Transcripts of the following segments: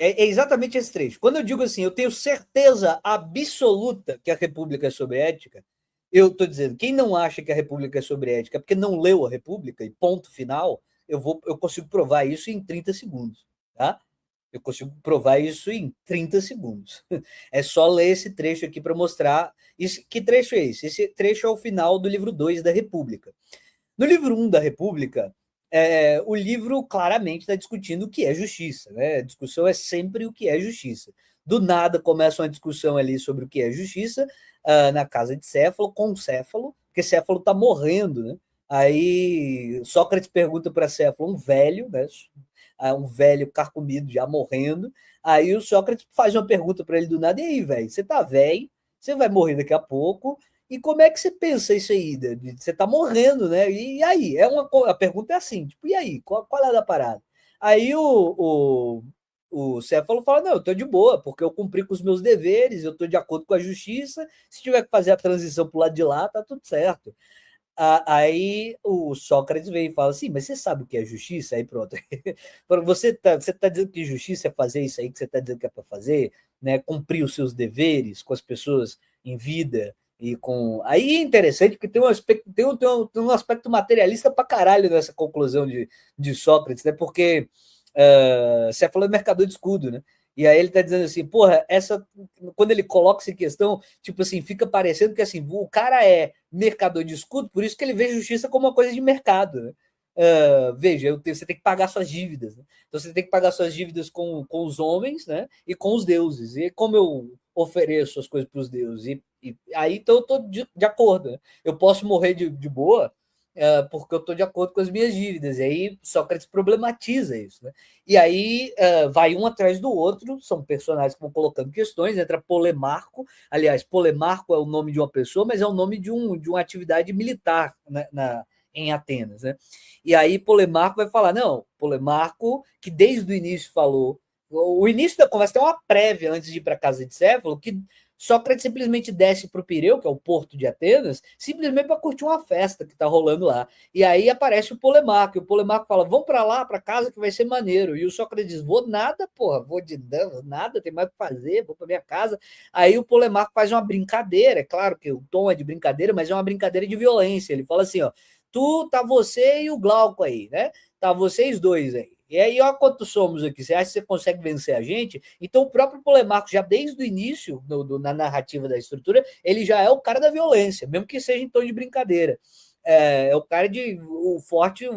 É exatamente esse trecho. Quando eu digo assim, eu tenho certeza absoluta que a República é sobre ética, eu estou dizendo, quem não acha que a República é sobre ética é porque não leu a República, e ponto final, eu consigo provar isso em 30 segundos. Tá? Eu consigo provar isso em 30 segundos. É só ler esse trecho aqui para mostrar. Que trecho é esse? Esse trecho é o final do livro 2 da República. No livro 1 da República, o livro claramente está discutindo o que é justiça. Né? A discussão é sempre o que é justiça. Do nada começa uma discussão ali sobre o que é justiça, na casa de Céfalo, com Céfalo, porque Céfalo está morrendo. Né? Aí Sócrates pergunta para Céfalo, um velho, né? Um velho carcomido já morrendo. Aí o Sócrates faz uma pergunta para ele do nada: e aí, velho, você tá velho, você vai morrer daqui a pouco, e como é que você pensa isso aí? Você tá morrendo, né? E aí? A pergunta é assim, tipo, e aí? Qual é a da parada? Aí o Céfalo fala: não, eu tô de boa, porque eu cumpri com os meus deveres, eu tô de acordo com a justiça, se tiver que fazer a transição pro lado de lá, tá tudo certo. Aí o Sócrates vem e fala assim, mas você sabe o que é justiça? Aí pronto. Você tá dizendo que justiça é fazer isso aí que você está dizendo que é para fazer, né? Cumprir os seus deveres com as pessoas em vida e com. Aí é interessante porque tem um aspecto, tem um aspecto materialista pra caralho nessa conclusão de Sócrates, né? Porque você falou de mercador de escudo, né? E aí ele está dizendo assim, porra, quando ele coloca essa questão, tipo assim, fica parecendo que assim, o cara é mercador de escudo, por isso que ele vê justiça como uma coisa de mercado. Né? Veja, você tem que pagar suas dívidas. Né? Então você tem que pagar suas dívidas com os homens, né? E com os deuses. E como eu ofereço as coisas para os deuses? E aí então eu estou de acordo. Né? Eu posso morrer de boa, porque eu estou de acordo com as minhas dívidas. E aí Sócrates problematiza isso. Né? E aí vai um atrás do outro, são personagens que vão colocando questões, entra Polemarco. Aliás, Polemarco é o nome de uma pessoa, mas é o nome de uma atividade militar em Atenas. Né? E aí Polemarco vai falar, não, Polemarco, que desde o início falou, o início da conversa tem uma prévia antes de ir para a casa de Céfalo, que Sócrates simplesmente desce para o Pireu, que é o porto de Atenas, simplesmente para curtir uma festa que está rolando lá. E aí aparece o Polemarco, e o Polemarco fala, vamos para lá, para casa, que vai ser maneiro. E o Sócrates diz, vou nada, porra, vou de nada, tem mais o que fazer, vou para minha casa. Aí o Polemarco faz uma brincadeira, é claro que o tom é de brincadeira, mas é uma brincadeira de violência. Ele fala assim, ó, tá você e o Glauco aí, né? Tá vocês dois aí. E aí, ó, quantos somos aqui? Você acha que você consegue vencer a gente? Então, o próprio Polemarco, já desde o início, na narrativa da estrutura, ele já é o cara da violência, mesmo que seja em tom de brincadeira. É o cara de. O forte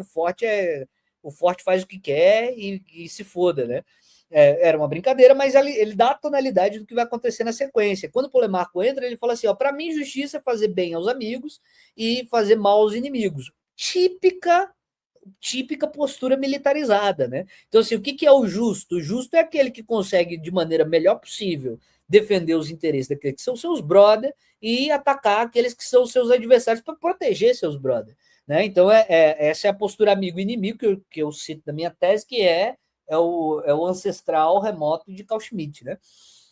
faz o que quer e se foda, né? Era uma brincadeira, mas ele dá a tonalidade do que vai acontecer na sequência. Quando o Polemarco entra, ele fala assim: ó, para mim, justiça é fazer bem aos amigos e fazer mal aos inimigos. Típica postura militarizada, né? Então, assim, o que é o justo? O justo é aquele que consegue, de maneira melhor possível, defender os interesses daqueles que são seus brother e atacar aqueles que são seus adversários para proteger seus brother. Né? Então, essa é a postura amigo-inimigo que eu cito na minha tese, que é o ancestral remoto de Carl Schmitt. Né?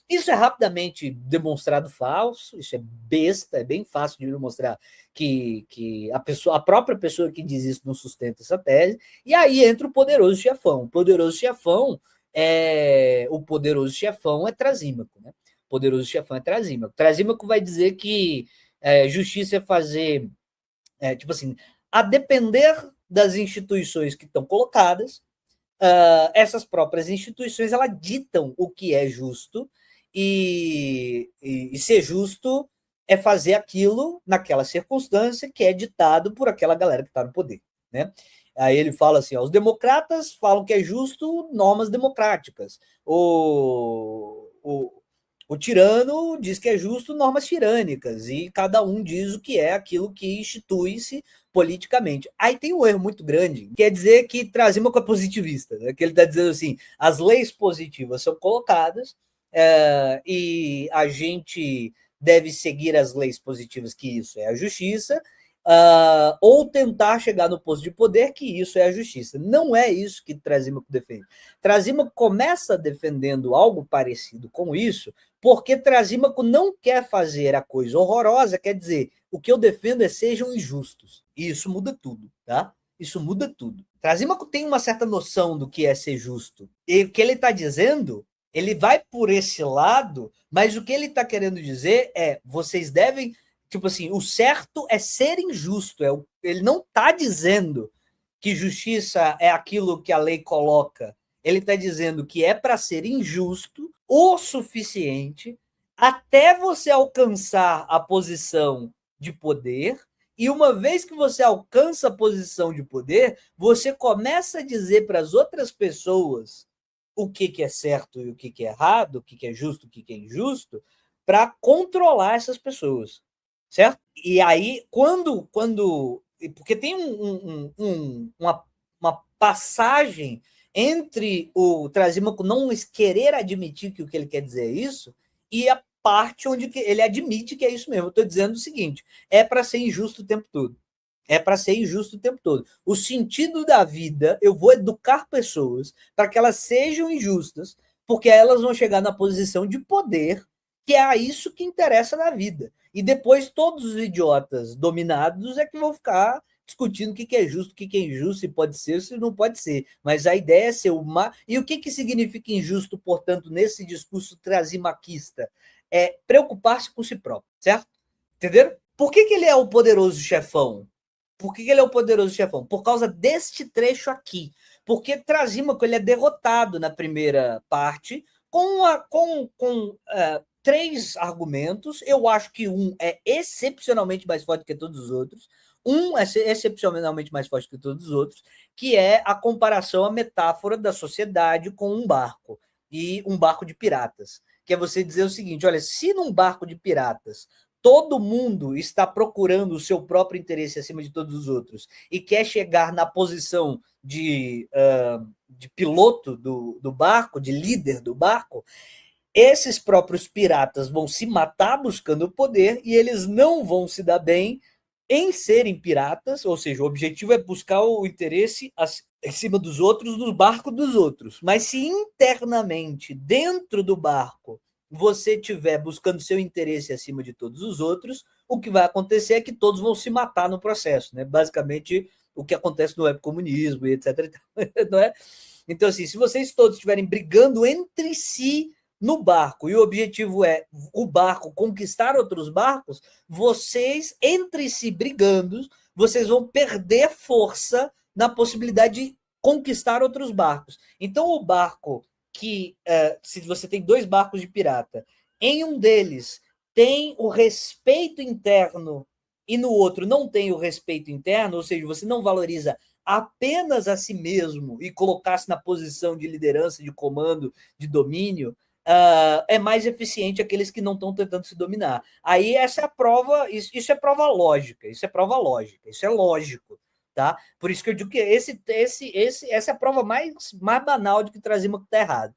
Isso é rapidamente demonstrado falso, isso é besta, é bem fácil de demonstrar que a própria pessoa que diz isso não sustenta essa tese, e aí entra o poderoso chefão. O poderoso chefão é Trasímaco, né? O poderoso chefão é Trasímaco. Trasímaco vai dizer que justiça é fazer, tipo assim, a depender das instituições que estão colocadas, essas próprias instituições elas ditam o que é justo e ser justo é fazer aquilo naquela circunstância que é ditado por aquela galera que está no poder, né? Aí ele fala assim, ó, os democratas falam que é justo normas democráticas. O tirano diz que é justo normas tirânicas e cada um diz o que é aquilo que institui-se politicamente. Aí tem um erro muito grande, quer dizer que Trasímaco é positivista, né? Que ele está dizendo assim, as leis positivas são colocadas e a gente deve seguir as leis positivas, que isso é a justiça, ou tentar chegar no posto de poder, que isso é a justiça. Não é isso que Trasímaco defende. Trasímaco começa defendendo algo parecido com isso, porque Trasímaco não quer fazer a coisa horrorosa, quer dizer, o que eu defendo é sejam injustos. E isso muda tudo, tá? Isso muda tudo. Trasímaco tem uma certa noção do que é ser justo. E o que ele está dizendo Ele vai por esse lado, mas o que ele está querendo dizer é: vocês devem. Tipo assim, o certo é ser injusto. Ele não está dizendo que justiça é aquilo que a lei coloca. Ele está dizendo que é para ser injusto o suficiente até você alcançar a posição de poder. E uma vez que você alcança a posição de poder, você começa a dizer para as outras pessoas o que é certo e o que é errado, o que é justo, o que é injusto, para controlar essas pessoas, certo? E aí, porque tem uma passagem entre o Trasímaco não querer admitir que o que ele quer dizer é isso, e a parte onde ele admite que é isso mesmo. Eu estou dizendo o seguinte: é para ser injusto o tempo todo. É para ser injusto o tempo todo. O sentido da vida, eu vou educar pessoas para que elas sejam injustas, porque elas vão chegar na posição de poder, que é isso que interessa na vida. E depois todos os idiotas dominados é que vão ficar discutindo o que é justo, o que é injusto, se pode ser, se não pode ser. Mas a ideia é ser uma. E o que significa injusto, portanto, nesse discurso trasimaquista? É preocupar-se com si próprio, certo? Entenderam? Por que ele é o poderoso chefão? Por que ele é o poderoso chefão? Por causa deste trecho aqui. Porque Trasímaco ele é derrotado na primeira parte com três argumentos. Eu acho que um é excepcionalmente mais forte que todos os outros. Um é excepcionalmente mais forte que todos os outros, que é a comparação, a metáfora da sociedade com um barco. E um barco de piratas. Que é você dizer o seguinte: olha, se num barco de piratas todo mundo está procurando o seu próprio interesse acima de todos os outros e quer chegar na posição de piloto do barco, de líder do barco, esses próprios piratas vão se matar buscando o poder e eles não vão se dar bem em serem piratas, ou seja, o objetivo é buscar o interesse acima dos outros, do barco dos outros. Mas se internamente, dentro do barco, você estiver buscando seu interesse acima de todos os outros, o que vai acontecer é que todos vão se matar no processo, né? Basicamente, o que acontece no webcomunismo e etc. Não é? Então, assim, se vocês todos estiverem brigando entre si no barco e o objetivo é o barco conquistar outros barcos, vocês, entre si brigando, vocês vão perder força na possibilidade de conquistar outros barcos. Então, o barco se você tem dois barcos de pirata, em um deles tem o respeito interno e no outro não tem o respeito interno, ou seja, você não valoriza apenas a si mesmo e colocar-se na posição de liderança, de comando, de domínio, é mais eficiente aqueles que não estão tentando se dominar. Aí essa é a prova, isso é prova lógica, isso é prova lógica, isso é lógico. Tá? Por isso que eu digo que essa é a prova mais banal de que Trasímaco está errado.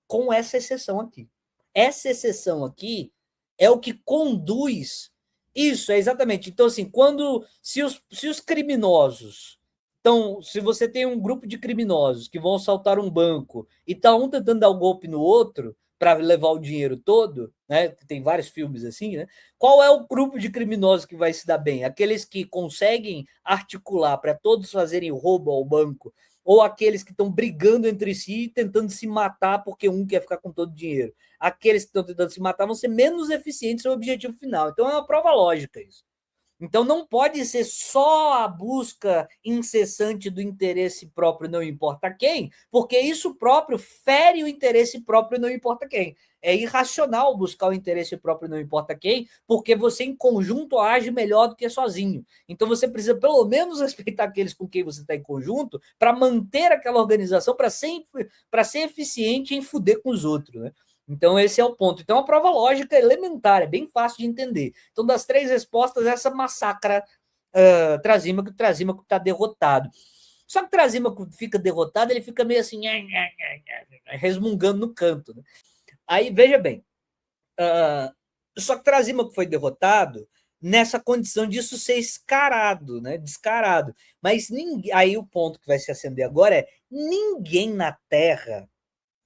Com essa exceção aqui. Essa exceção aqui é o que conduz isso, é exatamente. Então, assim, se os criminosos. Então, se você tem um grupo de criminosos que vão assaltar um banco e está um tentando dar o um golpe no outro para levar o dinheiro todo, né? Tem vários filmes assim, né? Qual é o grupo de criminosos que vai se dar bem? Aqueles que conseguem articular para todos fazerem roubo ao banco, ou aqueles que estão brigando entre si, tentando se matar porque um quer ficar com todo o dinheiro. Aqueles que estão tentando se matar vão ser menos eficientes no objetivo final. Então é uma prova lógica isso. Então não pode ser só a busca incessante do interesse próprio, não importa quem, porque isso próprio fere o interesse próprio, não importa quem. É irracional buscar o interesse próprio, não importa quem, porque você em conjunto age melhor do que sozinho. Então você precisa pelo menos respeitar aqueles com quem você está em conjunto para manter aquela organização, para ser eficiente em fuder com os outros, né? Então, esse é o ponto. Então, é uma prova lógica elementar, é bem fácil de entender. Então, das três respostas, essa massacra Trasímaco está derrotado. Só que Trasímaco fica derrotado, ele fica meio assim, resmungando no canto. Né? Aí, veja bem, só que Trasímaco foi derrotado nessa condição disso ser escarado, né? Descarado. Mas aí o ponto que vai se acender agora é: ninguém na Terra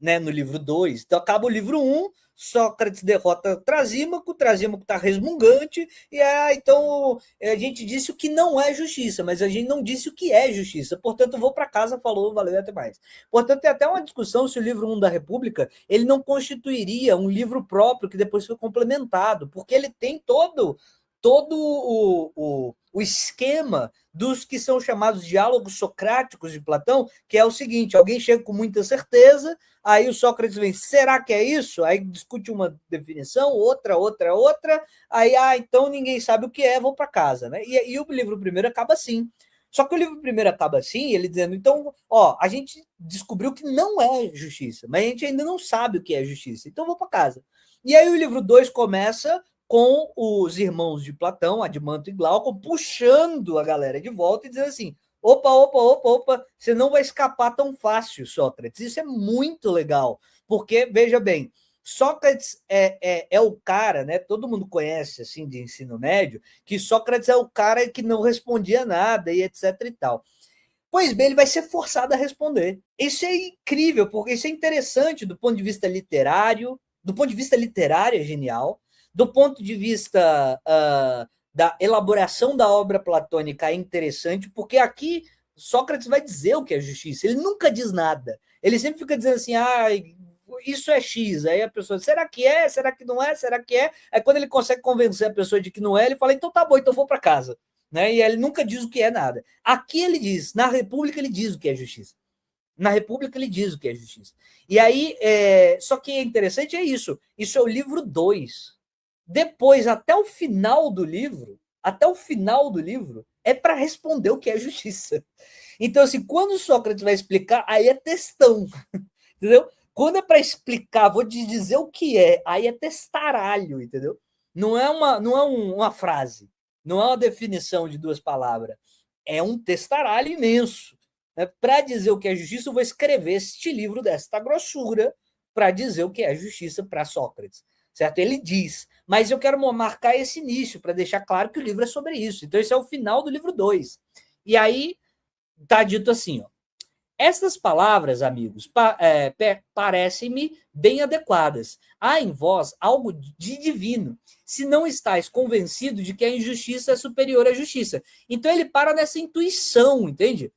né, no livro 2. Então acaba o livro 1, Sócrates derrota Trasímaco está resmungante, e então a gente disse o que não é justiça, mas a gente não disse o que é justiça. Portanto, eu vou para casa, falou, valeu, até mais. Portanto, tem até uma discussão se o livro 1 da República ele não constituiria um livro próprio que depois foi complementado, porque ele tem todo o esquema dos que são chamados diálogos socráticos de Platão, que é o seguinte: alguém chega com muita certeza, aí o Sócrates vem, será que é isso? Aí discute uma definição, outra, aí, então ninguém sabe o que é, vou para casa, né? E o livro primeiro acaba assim. Só que o livro primeiro acaba assim, ele dizendo, então, a gente descobriu que não é justiça, mas a gente ainda não sabe o que é justiça, então vou para casa. E aí o livro 2 começa com os irmãos de Platão, Adimanto e Glauco, puxando a galera de volta e dizendo assim, opa, você não vai escapar tão fácil, Sócrates. Isso é muito legal, porque, veja bem, Sócrates é o cara, né? Todo mundo conhece, assim, de ensino médio, que Sócrates é o cara que não respondia nada e etc e tal. Pois bem, ele vai ser forçado a responder. Isso é incrível, porque isso é interessante do ponto de vista literário, do ponto de vista literário é genial, do ponto de vista da elaboração da obra platônica é interessante, porque aqui Sócrates vai dizer o que é justiça. Ele nunca diz nada. Ele sempre fica dizendo assim, isso é X. Aí a pessoa, será que é? Será que não é? Será que é? Aí quando ele consegue convencer a pessoa de que não é, ele fala, então tá bom, então vou para casa. Né? E ele nunca diz o que é nada. Aqui ele diz, na República ele diz o que é justiça. Na República ele diz o que é justiça. E aí, só que é interessante é isso. Isso é o livro 2. Depois, até o final do livro, é para responder o que é justiça. Então, assim, quando o Sócrates vai explicar, aí é textão. Entendeu? Quando é para explicar, vou te dizer o que é, aí é testaralho, entendeu? Não é uma frase, não é uma definição de 2 palavras. É um testaralho imenso. Né? Para dizer o que é justiça, eu vou escrever este livro desta grossura para dizer o que é justiça para Sócrates. Certo? Ele diz, mas eu quero marcar esse início para deixar claro que o livro é sobre isso. Então, esse é o final do livro 2. E aí está dito assim, ó. Estas palavras, amigos, parecem-me bem adequadas. Há em vós algo de divino, se não estáis convencido de que a injustiça é superior à justiça. Então ele para nessa intuição, entende?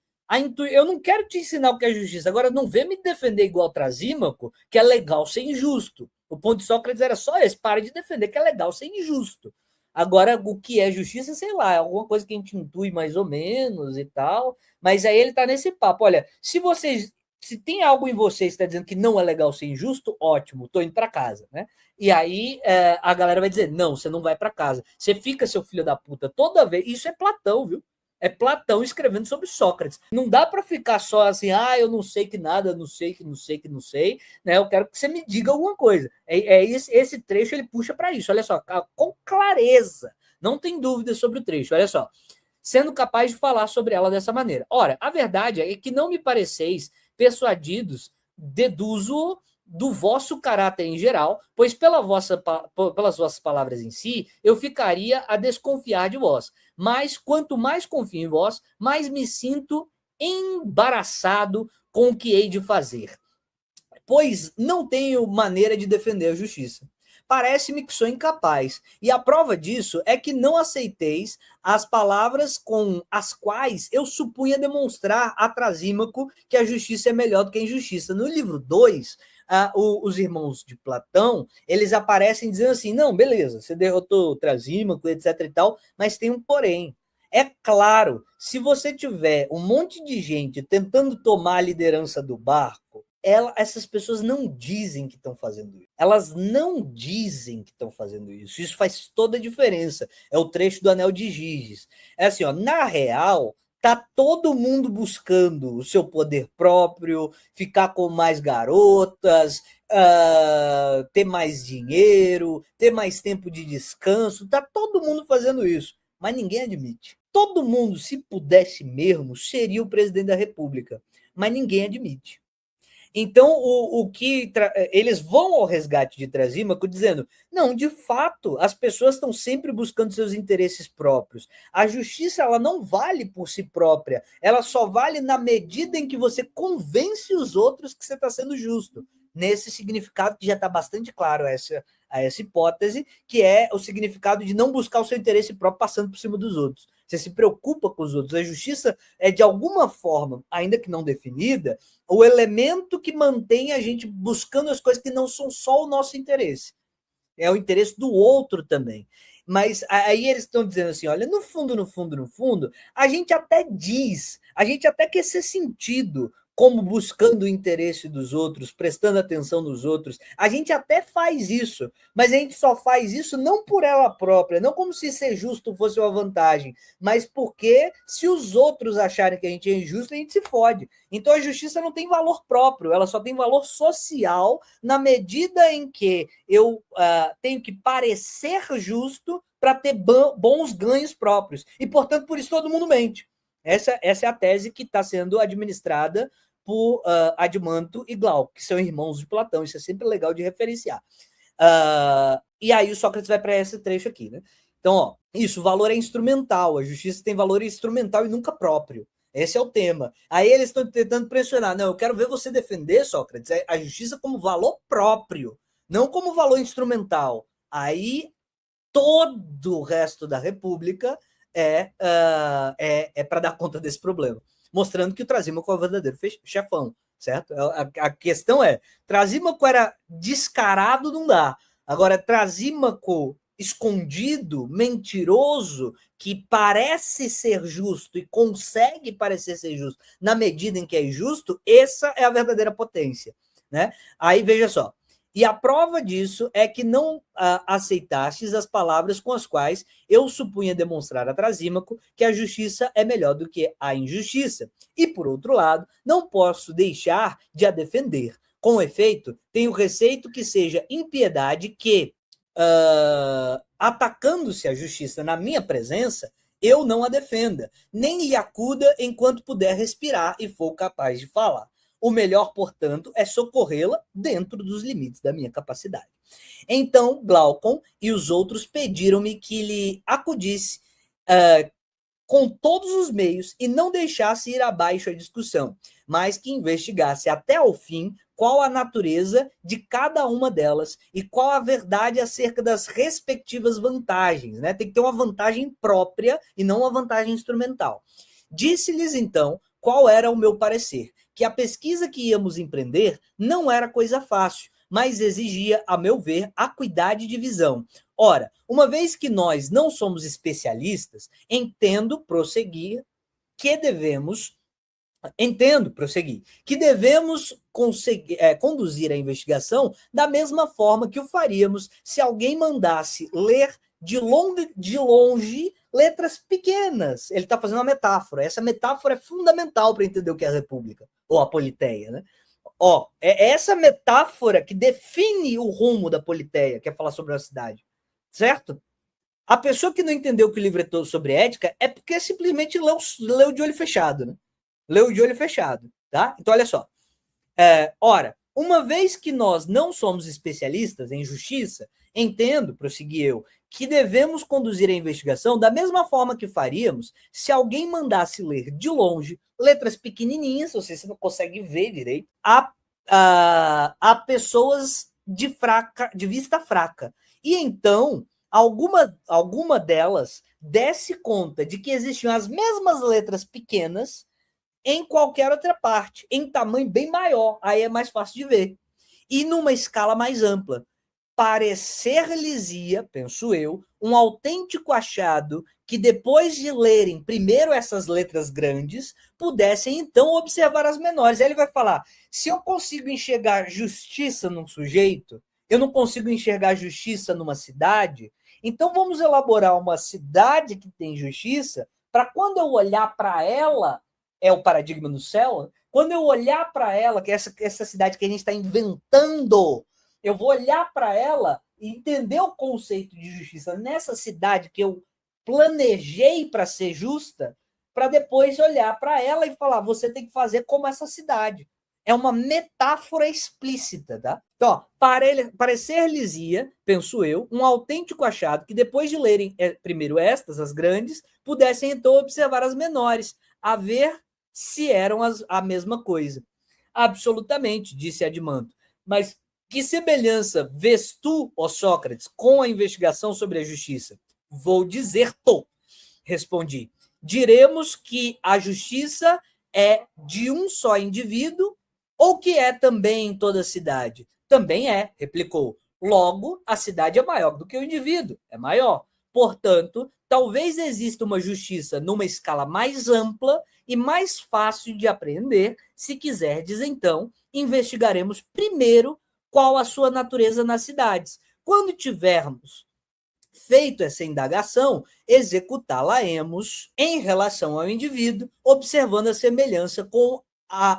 Eu não quero te ensinar o que é justiça. Agora, não vem me defender igual Trasímaco, que é legal ser injusto. O ponto de Sócrates era só esse, para de defender que é legal ser injusto. Agora, o que é justiça, sei lá, é alguma coisa que a gente intui mais ou menos e tal, mas aí ele tá nesse papo, olha, se tem algo em vocês que está dizendo que não é legal ser injusto, ótimo, tô indo para casa, né? E aí a galera vai dizer, não, você não vai para casa, você fica, seu filho da puta, toda vez, isso é Platão, viu? É Platão escrevendo sobre Sócrates. Não dá para ficar só assim, eu não sei que nada, não sei, né? Eu quero que você me diga alguma coisa. Esse trecho ele puxa para isso. Olha só, com clareza, não tem dúvida sobre o trecho. Olha só, sendo capaz de falar sobre ela dessa maneira. Ora, a verdade é que não me pareceis persuadidos, deduzo do vosso caráter em geral, pois pelas vossas palavras em si, eu ficaria a desconfiar de vós. Mas quanto mais confio em vós, mais me sinto embaraçado com o que hei de fazer. Pois não tenho maneira de defender a justiça. Parece-me que sou incapaz. E a prova disso é que não aceiteis as palavras com as quais eu supunha demonstrar a Trasímaco que a justiça é melhor do que a injustiça. No livro 2, os irmãos de Platão, eles aparecem dizendo assim, não, beleza, você derrotou Trasímaco, etc e tal, mas tem um porém. É claro, se você tiver um monte de gente tentando tomar a liderança do barco, essas pessoas não dizem que estão fazendo isso. Elas não dizem que estão fazendo isso. Isso faz toda a diferença. É o trecho do Anel de Giges. É assim, ó, na real, tá todo mundo buscando o seu poder próprio, ficar com mais garotas, ter mais dinheiro, ter mais tempo de descanso. Tá todo mundo fazendo isso, mas ninguém admite. Todo mundo, se pudesse mesmo, seria o presidente da República, mas ninguém admite. Então, eles vão ao resgate de Trasímaco dizendo, não, de fato, as pessoas estão sempre buscando seus interesses próprios. A justiça ela não vale por si própria, ela só vale na medida em que você convence os outros que você está sendo justo. nesse significado que já está bastante claro a essa hipótese, que é o significado de não buscar o seu interesse próprio passando por cima dos outros. Você se preocupa com os outros. A justiça é, de alguma forma, ainda que não definida, o elemento que mantém a gente buscando as coisas que não são só o nosso interesse. É o interesse do outro também. Mas aí eles estão dizendo assim, olha, no fundo, no fundo, no fundo, a gente até diz, a gente até quer ser sentido como buscando o interesse dos outros, prestando atenção nos outros. A gente até faz isso, mas a gente só faz isso não por ela própria, não como se ser justo fosse uma vantagem, mas porque se os outros acharem que a gente é injusto, a gente se fode. Então a justiça não tem valor próprio, ela só tem valor social na medida em que eu tenho que parecer justo para ter bons ganhos próprios. E, portanto, por isso todo mundo mente. Essa é a tese que está sendo administrada por Admanto e Glauco, que são irmãos de Platão. Isso é sempre legal de referenciar. E aí o Sócrates vai para esse trecho aqui, né? Então, ó, isso, o valor é instrumental. A justiça tem valor instrumental e nunca próprio. Esse é o tema. Aí eles estão tentando pressionar. Não, eu quero ver você defender, Sócrates, a justiça como valor próprio, não como valor instrumental. Aí todo o resto da República é para dar conta desse problema, mostrando que o Trasímaco é o verdadeiro chefão, certo? A questão é, Trasímaco era descarado, não dá. Agora, Trasímaco escondido, mentiroso, que parece ser justo e consegue parecer ser justo na medida em que é injusto, essa é a verdadeira potência, né? Aí, veja só, e a prova disso é que não aceitastes as palavras com as quais eu supunha demonstrar a Trasímaco que a justiça é melhor do que a injustiça. E, por outro lado, não posso deixar de a defender. Com efeito, tenho receio que seja impiedade que, atacando-se a justiça na minha presença, eu não a defenda, nem lhe acuda enquanto puder respirar e for capaz de falar. O melhor, portanto, é socorrê-la dentro dos limites da minha capacidade. Então, Glaucon e os outros pediram-me que lhe acudisse com todos os meios e não deixasse ir abaixo a discussão, mas que investigasse até ao fim qual a natureza de cada uma delas e qual a verdade acerca das respectivas vantagens, né? Tem que ter uma vantagem própria e não uma vantagem instrumental. Disse-lhes, então, qual era o meu parecer, que a pesquisa que íamos empreender não era coisa fácil, mas exigia, a meu ver, acuidade de visão. Ora, uma vez que nós não somos especialistas, entendo prosseguir que devemos conduzir a investigação da mesma forma que o faríamos se alguém mandasse ler de longe letras pequenas. Ele está fazendo uma metáfora. Essa metáfora é fundamental para entender o que é a República, ou a Politeia, né? Ó, é essa metáfora que define o rumo da Politeia, que é falar sobre a cidade, certo? A pessoa que não entendeu que o livro é todo sobre ética é porque simplesmente leu de olho fechado, né? Leu de olho fechado, tá? Então, olha só. Ora, uma vez que nós não somos especialistas em justiça, entendo, prossegui eu, que devemos conduzir a investigação da mesma forma que faríamos se alguém mandasse ler de longe letras pequenininhas, ou seja, você não consegue ver direito, a pessoas de vista fraca. E então, alguma delas desse conta de que existiam as mesmas letras pequenas em qualquer outra parte, em tamanho bem maior, aí é mais fácil de ver. E numa escala mais ampla. Parecer-lhes-ia, penso eu, um autêntico achado que depois de lerem primeiro essas letras grandes, pudessem então observar as menores. Aí ele vai falar, se eu consigo enxergar justiça num sujeito, eu não consigo enxergar justiça numa cidade, então vamos elaborar uma cidade que tem justiça, para quando eu olhar para ela, é o paradigma no céu, quando eu olhar para ela, que é essa cidade que a gente está inventando, eu vou olhar para ela e entender o conceito de justiça nessa cidade que eu planejei para ser justa, para depois olhar para ela e falar, você tem que fazer como essa cidade. É uma metáfora explícita, tá? Então, parecer-lhes-ia, penso eu, um autêntico achado que depois de lerem primeiro estas, as grandes, pudessem então observar as menores, a ver se eram a mesma coisa. Absolutamente, disse Admanto. Mas que semelhança vês tu, ó Sócrates, com a investigação sobre a justiça? Vou dizer-te, respondi. Diremos que a justiça é de um só indivíduo ou que é também em toda a cidade? Também é, replicou. Logo, a cidade é maior do que o indivíduo, é maior. Portanto, talvez exista uma justiça numa escala mais ampla e mais fácil de apreender. Se quiserdes, então, investigaremos primeiro qual a sua natureza nas cidades. Quando tivermos feito essa indagação, executá-la-emos em relação ao indivíduo, observando a semelhança com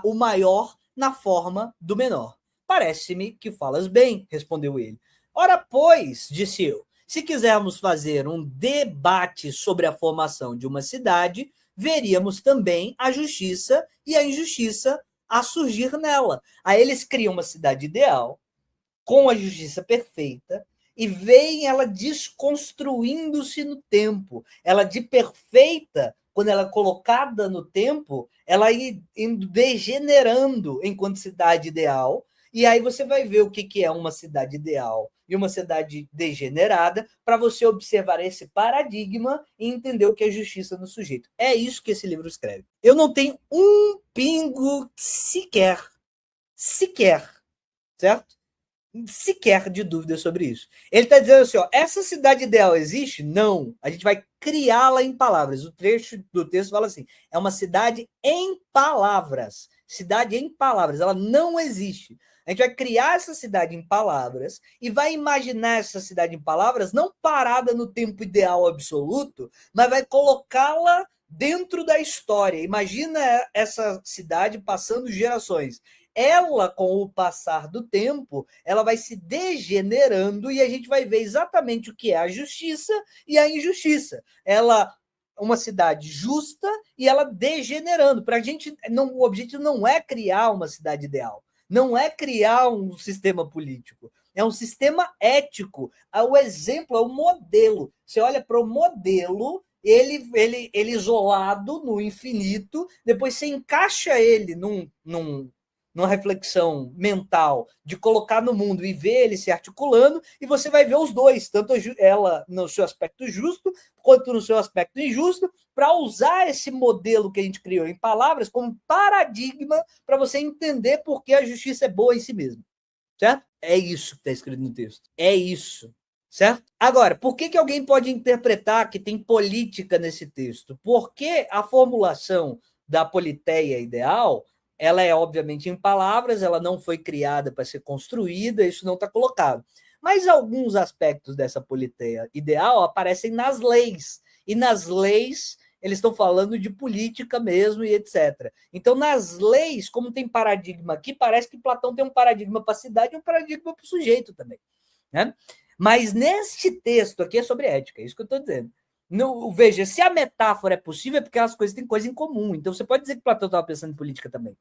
o maior na forma do menor. Parece-me que falas bem, respondeu ele. Ora, pois, disse eu, se quisermos fazer um debate sobre a formação de uma cidade, veríamos também a justiça e a injustiça a surgir nela. Aí eles criam uma cidade ideal, com a justiça perfeita, e veem ela desconstruindo-se no tempo. Ela de perfeita, quando ela é colocada no tempo, ela indo degenerando enquanto cidade ideal. E aí você vai ver o que é uma cidade ideal e uma cidade degenerada para você observar esse paradigma e entender o que é justiça no sujeito. É isso que esse livro escreve. Eu não tenho um pingo sequer, certo? Sequer de dúvida sobre isso. Ele está dizendo assim, ó, essa cidade ideal existe? Não. A gente vai criá-la em palavras. O trecho do texto fala assim, é uma cidade em palavras. Cidade em palavras. Ela não existe. A gente vai criar essa cidade em palavras e vai imaginar essa cidade em palavras não parada no tempo ideal absoluto, mas vai colocá-la dentro da história. Imagina essa cidade passando gerações. Ela, com o passar do tempo, ela vai se degenerando e a gente vai ver exatamente o que é a justiça e a injustiça. Ela, uma cidade justa e ela degenerando. Para a gente, não, o objetivo não é criar uma cidade ideal, não é criar um sistema político, é um sistema ético. O exemplo é o modelo. Você olha para o modelo, ele isolado no infinito, depois você encaixa ele numa reflexão mental de colocar no mundo e ver ele se articulando, e você vai ver os dois, tanto ela no seu aspecto justo, quanto no seu aspecto injusto, para usar esse modelo que a gente criou em palavras como paradigma para você entender por que a justiça é boa em si mesma. Certo? É isso que está escrito no texto. É isso. Certo? Agora, por que alguém pode interpretar que tem política nesse texto? Porque a formulação da politeia ideal, ela é obviamente em palavras, ela não foi criada para ser construída, isso não está colocado. Mas alguns aspectos dessa politeia ideal aparecem nas leis. E nas leis eles estão falando de política mesmo e etc. Então, nas leis, como tem paradigma aqui, parece que Platão tem um paradigma para a cidade e um paradigma para o sujeito também. Né? Mas neste texto aqui é sobre ética, é isso que eu estou dizendo. Veja, se a metáfora é possível, é porque as coisas têm coisa em comum. Então, você pode dizer que Platão estava pensando em política também.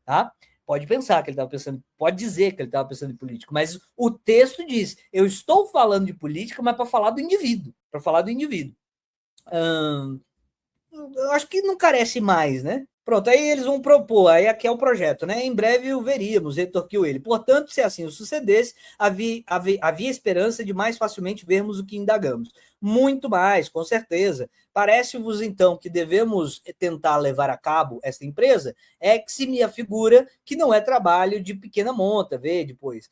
Tá? Pode pensar que ele estava pensando, pode dizer que ele estava pensando em política, mas o texto diz: eu estou falando de política, mas para falar do indivíduo. Para falar do indivíduo. Eu acho que não carece mais, né? Pronto, aí eles vão propor, aí aqui é o projeto, né? Em breve o veríamos, retorquiu ele. Portanto, se assim o sucedesse, havia esperança de mais facilmente vermos o que indagamos. Muito mais, com certeza. Parece-vos, então, que devemos tentar levar a cabo esta empresa? É que se me afigura que não é trabalho de pequena monta, vê depois.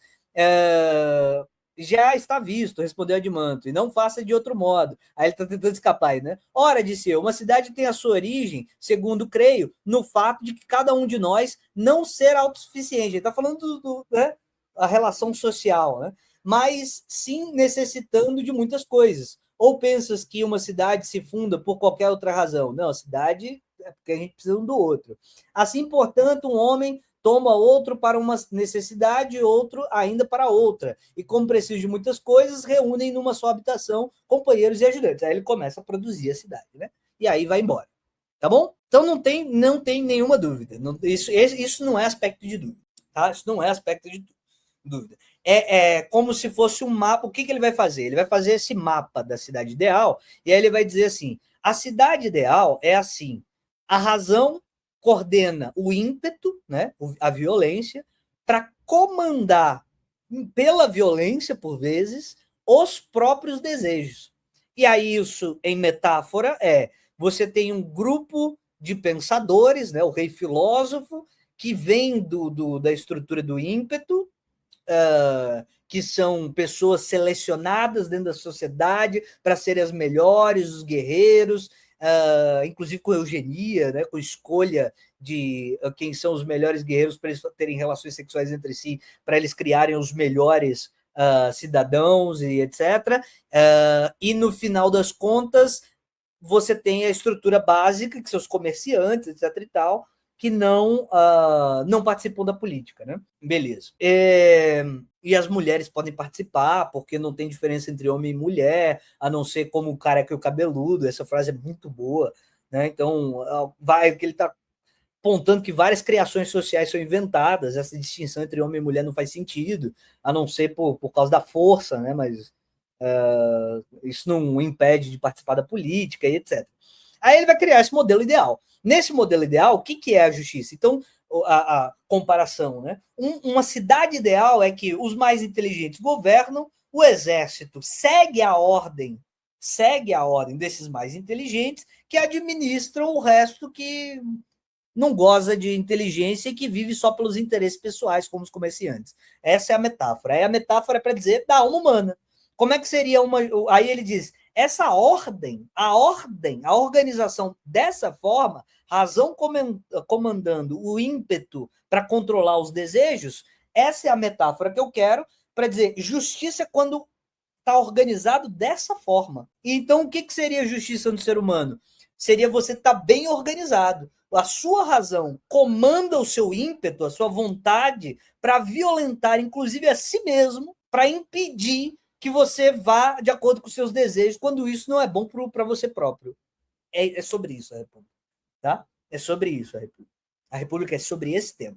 Já está visto, respondeu Admanto, e não faça de outro modo. Aí ele está tentando escapar aí, né? Ora, disse eu, uma cidade tem a sua origem, segundo creio, no fato de que cada um de nós não ser autossuficiente. Ele está falando né, a relação social, né? Mas sim necessitando de muitas coisas. Ou pensas que uma cidade se funda por qualquer outra razão? Não, a cidade é porque a gente precisa um do outro. Assim, portanto, um homem toma outro para uma necessidade, outro ainda para outra. E como precisa de muitas coisas, reúnem numa só habitação companheiros e ajudantes. Aí ele começa a produzir a cidade, né? E aí vai embora. Tá bom? Então não tem nenhuma dúvida. Isso não é aspecto de dúvida. Tá? Isso não é aspecto de dúvida. É como se fosse um mapa. O que ele vai fazer? Ele vai fazer esse mapa da cidade ideal, e aí ele vai dizer assim: a cidade ideal é assim, a razão coordena o ímpeto, né, a violência, para comandar pela violência, por vezes, os próprios desejos. E aí isso, em metáfora, você tem um grupo de pensadores, né, o rei filósofo, que vem da estrutura do ímpeto, que são pessoas selecionadas dentro da sociedade para serem as melhores, os guerreiros, inclusive com eugenia, né, com escolha de quem são os melhores guerreiros para eles terem relações sexuais entre si, para eles criarem os melhores cidadãos e etc. E no final das contas, você tem a estrutura básica, que são os comerciantes, etc. e tal, que não participam da política, né? Beleza. E as mulheres podem participar, porque não tem diferença entre homem e mulher, a não ser como o careca e o cabeludo. Essa frase é muito boa, né? Então, que ele está apontando que várias criações sociais são inventadas, essa distinção entre homem e mulher não faz sentido, a não ser por causa da força, né? Mas isso não impede de participar da política e etc. Aí ele vai criar esse modelo ideal. Nesse modelo ideal, o que é a justiça? Então, a comparação, né? Uma cidade ideal é que os mais inteligentes governam, o exército segue a ordem desses mais inteligentes, que administram o resto que não goza de inteligência e que vive só pelos interesses pessoais, como os comerciantes. Essa é a metáfora. Aí a metáfora é para dizer da alma humana. Como é que seria uma... Aí ele diz, essa ordem, a organização dessa forma, razão comandando o ímpeto para controlar os desejos, essa é a metáfora que eu quero para dizer justiça quando está organizado dessa forma. Então, o que seria justiça no ser humano? Seria você estar bem organizado. A sua razão comanda o seu ímpeto, a sua vontade para violentar, inclusive, a si mesmo, para impedir que você vá de acordo com os seus desejos, quando isso não é bom para você próprio. É sobre isso a República. Tá? É sobre isso a República. A República é sobre esse tema.